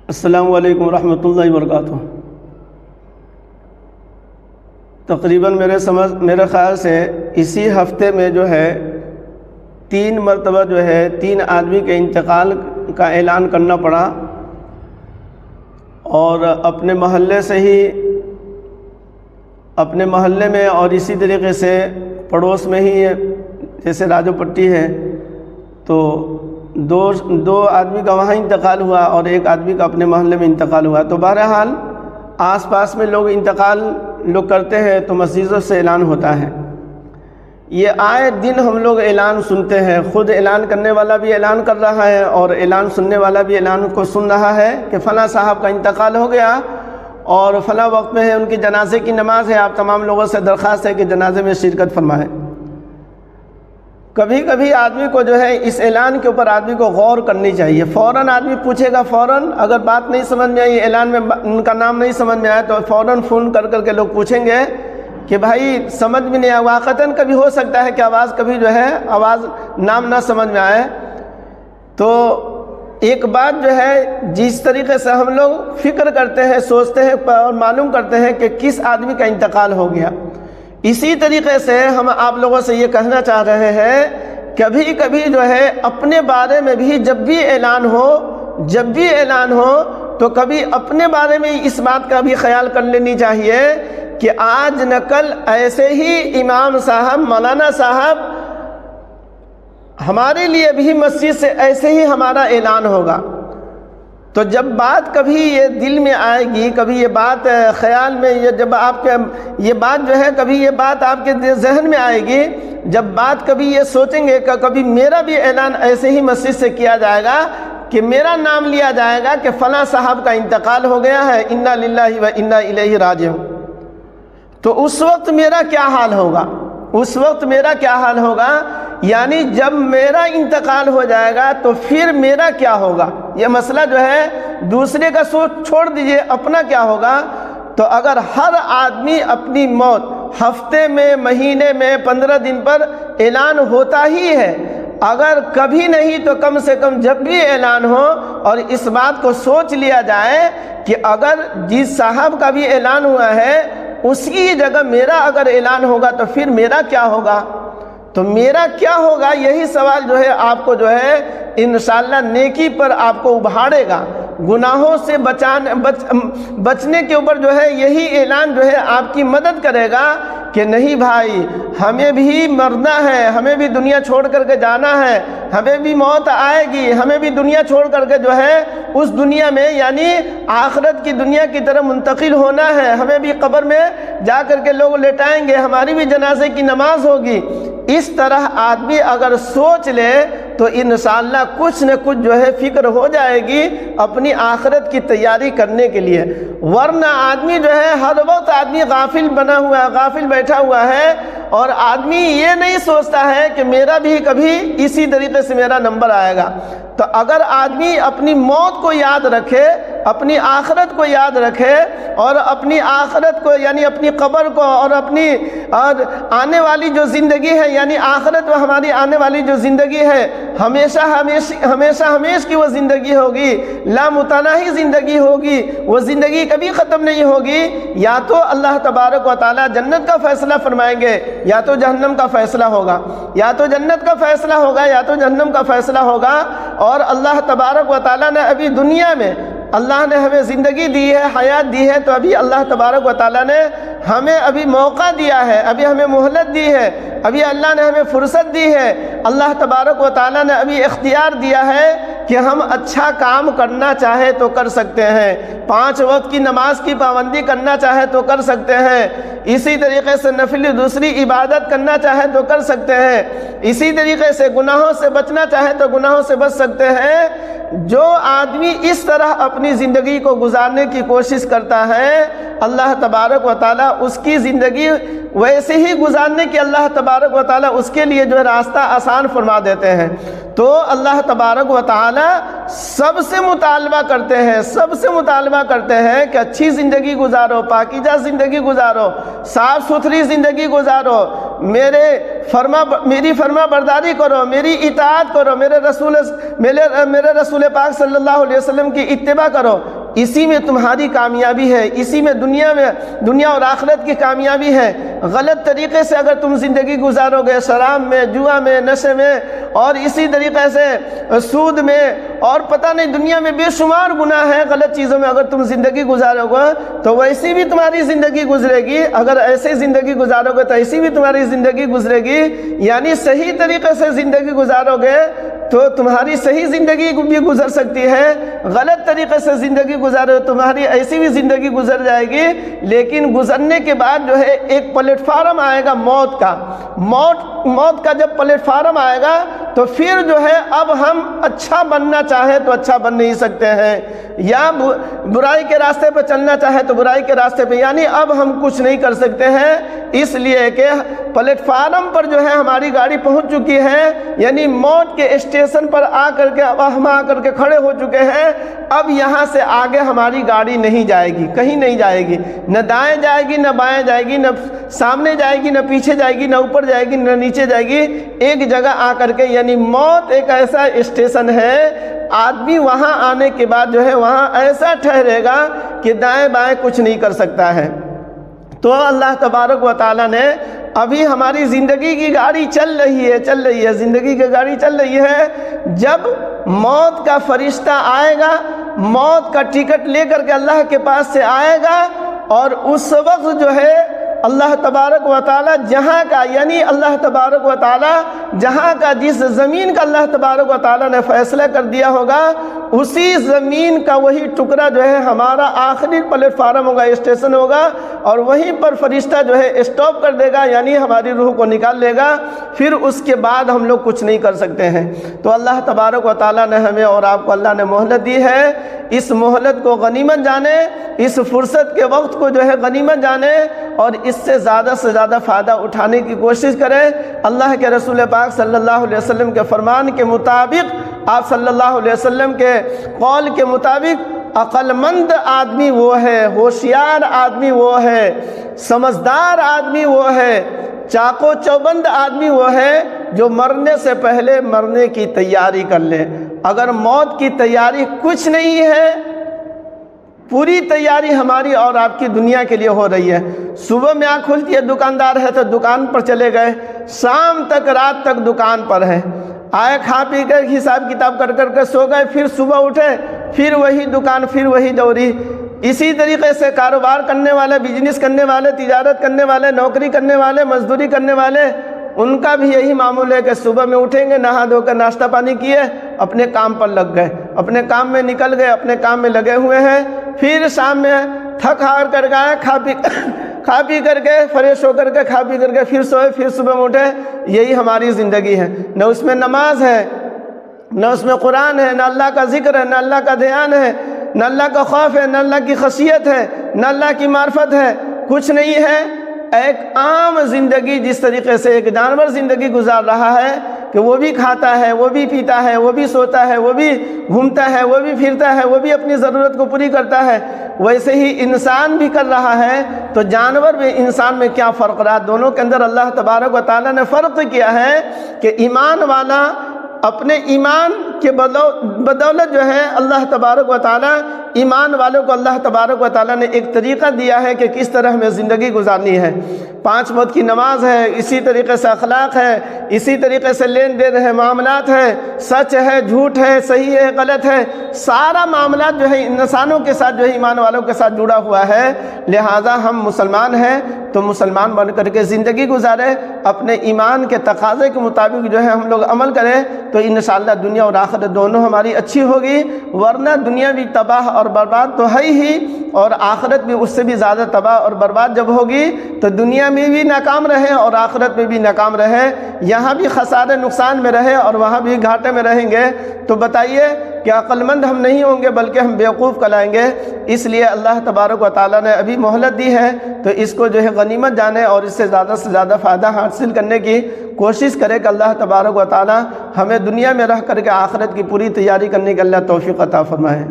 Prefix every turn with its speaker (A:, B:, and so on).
A: السلام علیکم ورحمۃ اللہ وبرکاتہ۔ تقریباً میرے خیال سے اسی ہفتے میں جو ہے 3 مرتبہ جو ہے 3 آدمی کے انتقال کا اعلان کرنا پڑا، اور اپنے محلے سے ہی اپنے محلے میں اور اسی طریقے سے پڑوس میں ہی جیسے راجو پٹی ہے تو دو آدمی کا وہاں انتقال ہوا اور 1 آدمی کا اپنے محلے میں انتقال ہوا۔ تو بہرحال آس پاس میں لوگ انتقال کرتے ہیں تو مسجدوں سے اعلان ہوتا ہے۔ یہ آئے دن ہم لوگ اعلان سنتے ہیں، خود اعلان کرنے والا بھی اعلان کر رہا ہے اور اعلان سننے والا بھی اعلان کو سن رہا ہے کہ فلاں صاحب کا انتقال ہو گیا اور فلاں وقت میں ہے، ان کی جنازے کی نماز ہے، آپ تمام لوگوں سے درخواست ہے کہ جنازے میں شرکت فرمائیں۔ کبھی کبھی آدمی کو جو ہے اس اعلان کے اوپر آدمی کو غور کرنی چاہیے۔ فوراً آدمی پوچھے گا، فوراً اگر بات نہیں سمجھ میں آئی، اعلان میں ان کا نام نہیں سمجھ میں آیا تو فوراً فون کر کے لوگ پوچھیں گے کہ بھائی سمجھ میں نہیں آیا۔ واقعتاً کبھی ہو سکتا ہے کہ آواز کبھی جو ہے آواز نام نہ سمجھ میں آئے۔ تو ایک بات جو ہے جس طریقے سے ہم لوگ فکر کرتے ہیں، سوچتے ہیں اور معلوم کرتے ہیں کہ کس آدمی کا انتقال ہو گیا، اسی طریقے سے ہم آپ لوگوں سے یہ کہنا چاہ رہے ہیں، کبھی کبھی جو ہے اپنے بارے میں بھی جب بھی اعلان ہو تو کبھی اپنے بارے میں اس بات کا بھی خیال کر لینی چاہیے کہ آج نہ کل ایسے ہی امام صاحب، مولانا صاحب ہمارے لیے بھی مسجد سے ایسے ہی ہمارا اعلان ہوگا۔ تو جب بات کبھی یہ دل میں آئے گی، کبھی یہ بات خیال میں، جب آپ کے یہ بات جو ہے کبھی یہ بات آپ کے ذہن میں آئے گی، جب بات کبھی یہ سوچیں گے کہ کبھی میرا بھی اعلان ایسے ہی مسجد سے کیا جائے گا کہ میرا نام لیا جائے گا کہ فلاں صاحب کا انتقال ہو گیا ہے، انا للہ و انا الیہ راجعون، تو اس وقت میرا کیا حال ہوگا؟ یعنی جب میرا انتقال ہو جائے گا تو پھر میرا کیا ہوگا؟ یہ مسئلہ جو ہے دوسرے کا سوچ چھوڑ دیجئے، اپنا کیا ہوگا؟ تو اگر ہر آدمی اپنی موت ہفتے میں، مہینے میں، 15 دن پر اعلان ہوتا ہی ہے، اگر کبھی نہیں تو کم سے کم جب بھی اعلان ہو اور اس بات کو سوچ لیا جائے کہ اگر جس صاحب کا بھی اعلان ہوا ہے اس کی جگہ میرا اگر اعلان ہوگا تو پھر میرا کیا ہوگا؟ تو میرا کیا ہوگا، یہی سوال جو ہے آپ کو جو ہے انشاءاللہ نیکی پر آپ کو ابھاڑے گا، گناہوں سے بچنے کے اوپر جو ہے یہی اعلان جو ہے آپ کی مدد کرے گا کہ نہیں بھائی، ہمیں بھی مرنا ہے، ہمیں بھی دنیا چھوڑ کر کے جانا ہے، ہمیں بھی موت آئے گی، ہمیں بھی دنیا چھوڑ کر کے جو ہے اس دنیا میں یعنی آخرت کی دنیا کی طرف منتقل ہونا ہے، ہمیں بھی قبر میں جا کر کے لوگ لٹائیں گے، ہماری بھی جنازے کی نماز ہوگی۔ اس طرح آدمی اگر سوچ لے تو انشاءاللہ کچھ نہ کچھ جو ہے فکر ہو جائے گی اپنی آخرت کی تیاری کرنے کے لیے، ورنہ آدمی جو ہے ہر وقت آدمی غافل بنا ہوا ہے، غافل بیٹھا ہوا ہے، اور آدمی یہ نہیں سوچتا ہے کہ میرا بھی کبھی اسی طریقے سے میرا نمبر آئے گا۔ تو اگر آدمی اپنی موت کو یاد رکھے، اپنی آخرت کو یاد رکھے، اور اپنی آخرت کو یعنی اپنی قبر کو اور اپنی آنے والی جو زندگی ہے یعنی آخرت و ہماری آنے والی جو زندگی ہے ہمیشہ کی وہ زندگی ہوگی، لامتناہی زندگی ہوگی، وہ زندگی کبھی ختم نہیں ہوگی، یا تو اللہ تبارک و تعالی جنت کا فیصلہ فرمائیں گے یا تو جہنم کا فیصلہ ہوگا، یا تو جنت کا فیصلہ ہوگا یا تو جہنم کا فیصلہ ہوگا۔ اور اللہ تبارک و تعالی نے ابھی دنیا میں اللہ نے ہمیں زندگی دی ہے، حیات دی ہے، تو ابھی اللہ تبارک و تعالی نے ہمیں ابھی موقع دیا ہے، ابھی ہمیں مہلت دی ہے، ابھی اللہ نے ہمیں فرصت دی ہے، اللہ تبارک و تعالی نے ابھی اختیار دیا ہے کہ ہم اچھا کام کرنا چاہے تو کر سکتے ہیں، 5 وقت کی نماز کی پابندی کرنا چاہے تو کر سکتے ہیں، اسی طریقے سے نفل دوسری عبادت کرنا چاہے تو کر سکتے ہیں، اسی طریقے سے گناہوں سے بچنا چاہے تو گناہوں سے بچ سکتے ہیں۔ جو آدمی اس طرح اپنی زندگی کو گزارنے کی کوشش کرتا ہے، اللہ تبارک و تعالیٰ اس کی زندگی ویسے ہی گزارنے کی اللہ تبارک و تعالیٰ اس کے لیے جو ہے راستہ آسان فرما دیتے ہیں۔ تو اللہ تبارک و تعالیٰ سب سے مطالبہ کرتے ہیں کہ اچھی زندگی گزارو، پاکیزہ زندگی گزارو، صاف ستھری زندگی گزارو، میری فرما برداری کرو، میری اطاعت کرو، میرے رسول پاک صلی اللہ علیہ وسلم کی اتباع کرو۔ اسی میں تمہاری کامیابی ہے، اسی میں دنیا اور آخرت کی کامیابی ہے۔ غلط طریقے سے اگر تم زندگی گزارو گے، شراب میں، جوا میں، نشے میں، اور اسی طریقے سے سود میں، اور پتہ نہیں دنیا میں بے شمار گناہ ہیں، غلط چیزوں میں اگر تم زندگی گزارو گے تو ویسی بھی تمہاری زندگی گزرے گی۔ اگر ایسے زندگی گزارو گے تو ایسی بھی تمہاری زندگی گزرے گی، یعنی صحیح طریقے سے زندگی گزارو گے تو تمہاری صحیح زندگی بھی گزر سکتی ہے، غلط طریقے سے زندگی گزارو تمہاری ایسی بھی زندگی گزر جائے گی۔ لیکن گزرنے کے بعد جو ہے ایک پلیٹ فارم آئے گا موت کا، موت کا جب پلیٹ فارم آئے گا تو پھر جو ہے اب ہم اچھا بننا چاہے تو اچھا بن نہیں سکتے ہیں، یا برائی کے راستے پہ چلنا چاہے تو برائی کے راستے پہ، یعنی اب ہم کچھ نہیں کر سکتے ہیں، اس لیے کہ پلیٹ فارم پر جو ہے ہماری گاڑی پہنچ چکی ہے، یعنی موت کے اسٹیشن پر آ کر کے اب ہم آ کر کے کھڑے ہو چکے ہیں۔ اب یہاں سے آگے ہماری گاڑی نہیں جائے گی، کہیں نہیں جائے گی، نہ دائیں جائے گی، نہ بائیں جائے گی، نہ سامنے جائے گی، نہ پیچھے جائے گی، نہ اوپر جائے گی، نہ نیچے جائے گی، ایک جگہ آ کر کے، یعنی موت ایک ایسا اسٹیشن ہے، آدمی وہاں آنے کے بعد جو ہے وہاں ایسا ٹھہرے گا کہ دائیں بائیں کچھ نہیں کر سکتا ہے۔ تو اللہ تبارک و تعالیٰ نے ابھی ہماری زندگی کی گاڑی چل رہی ہے، زندگی کی گاڑی چل رہی ہے۔ جب موت کا فرشتہ آئے گا، موت کا ٹکٹ لے کر کے اللہ کے پاس سے آئے گا، اور اس وقت جو ہے اللہ تبارک و تعالیٰ جہاں کا، یعنی اللہ تبارک و تعالیٰ جہاں کا، جس زمین کا اللہ تبارک و تعالیٰ نے فیصلہ کر دیا ہوگا، اسی زمین کا وہی ٹکڑا جو ہے ہمارا آخری پلیٹ فارم ہوگا، اسٹیشن ہوگا، اور وہیں پر فرشتہ جو ہے اسٹاپ کر دے گا، یعنی ہماری روح کو نکال لے گا۔ پھر اس کے بعد ہم لوگ کچھ نہیں کر سکتے ہیں۔ تو اللہ تبارک و تعالیٰ نے ہمیں اور آپ کو اللہ نے مہلت دی ہے، اس مہلت کو غنیمت جانے، اس فرصت کے وقت کو جو ہے غنیمت جانے، اور اس سے زیادہ فائدہ اٹھانے کی کوشش کریں۔ اللہ کے رسول پاک صلی اللہ علیہ وسلم کے فرمان کے مطابق، آپ صلی اللہ علیہ وسلم کے قول کے مطابق، عقل مند آدمی وہ ہے، ہوشیار آدمی وہ ہے، سمجھدار آدمی وہ ہے، چاق و چوبند آدمی وہ ہے جو مرنے سے پہلے مرنے کی تیاری کر لے۔ اگر موت کی تیاری کچھ نہیں ہے، پوری تیاری ہماری اور آپ کی دنیا کے لیے ہو رہی ہے۔ صبح میں آنکھ کھلتی ہے، دکاندار ہے تو دکان پر چلے گئے، شام تک رات تک دکان پر ہے، آئے کھا پی کر حساب کتاب کر کر کے سو گئے، پھر صبح اٹھے پھر وہی دکان، پھر وہی دوری۔ اسی طریقے سے کاروبار کرنے والے، بزنس کرنے والے، تجارت کرنے والے، نوکری کرنے والے، مزدوری کرنے والے، ان کا بھی یہی معمول ہے کہ صبح میں اٹھیں گے، نہا دھو کر ناشتہ پانی کیے، اپنے کام پر لگ گئے، اپنے کام میں نکل گئے، اپنے کام میں لگے ہوئے ہیں۔ پھر شام میں تھک ہار کر گئے، کھا پی کر کے، فریش ہو کر کے، کھا پی کر کے پھر سوئے، پھر صبح میں اٹھے۔ یہی ہماری زندگی ہے، نہ اس میں نماز ہے، نہ اس میں قرآن ہے، نہ اللہ کا ذکر ہے، نہ اللہ کا دھیان ہے، نہ اللہ کا خوف ہے، نہ اللہ کی خشیت ہے، نہ اللہ کی معرفت ہے، کچھ نہیں ہے۔ ایک عام زندگی، جس طریقے سے ایک جانور زندگی گزار رہا ہے کہ وہ بھی کھاتا ہے، وہ بھی پیتا ہے، وہ بھی سوتا ہے، وہ بھی گھومتا ہے، وہ بھی پھرتا ہے، وہ بھی اپنی ضرورت کو پوری کرتا ہے، ویسے ہی انسان بھی کر رہا ہے۔ تو جانور میں انسان میں کیا فرق رہا؟ دونوں کے اندر اللہ تبارک و تعالیٰ نے فرق کیا ہے کہ ایمان والا اپنے ایمان کے بدولت جو ہے اللہ تبارک و تعالیٰ، ایمان والوں کو اللہ تبارک و تعالیٰ نے ایک طریقہ دیا ہے کہ کس طرح ہمیں زندگی گزارنی ہے۔ 5 وقت کی نماز ہے، اسی طریقے سے اخلاق ہے، اسی طریقے سے لین دین ہے، معاملات ہے، سچ ہے، جھوٹ ہے، صحیح ہے، غلط ہے، سارا معاملات جو ہے انسانوں کے ساتھ جو ہے ایمان والوں کے ساتھ جڑا ہوا ہے۔ لہٰذا ہم مسلمان ہیں تو مسلمان بن کر کے زندگی گزارے، اپنے ایمان کے تقاضے کے مطابق جو ہے ہم لوگ عمل کریں، تو انشاءاللہ دنیا اور آخرت دونوں ہماری اچھی ہوگی۔ ورنہ دنیا بھی تباہ اور برباد تو ہے ہی، اور آخرت بھی اس سے بھی زیادہ تباہ اور برباد جب ہوگی تو دنیا میں بھی ناکام رہے اور آخرت میں بھی ناکام رہے، یہاں بھی خسارے نقصان میں رہے اور وہاں بھی گھاٹے میں رہیں گے، تو بتائیے کہ عقل مند ہم نہیں ہوں گے بلکہ ہم بیوقوف کہلائیں گے۔ اس لیے اللہ تبارک و تعالیٰ نے ابھی مہلت دی ہے تو اس کو جو ہے غنیمت جانے اور اس سے زیادہ فائدہ حاصل کرنے کی کوشش کرے کہ اللہ تبارک و تعالیٰ ہمیں دنیا میں رہ کر کے آخرت کی پوری تیاری کرنے کی اللہ توفیق عطا فرمائے۔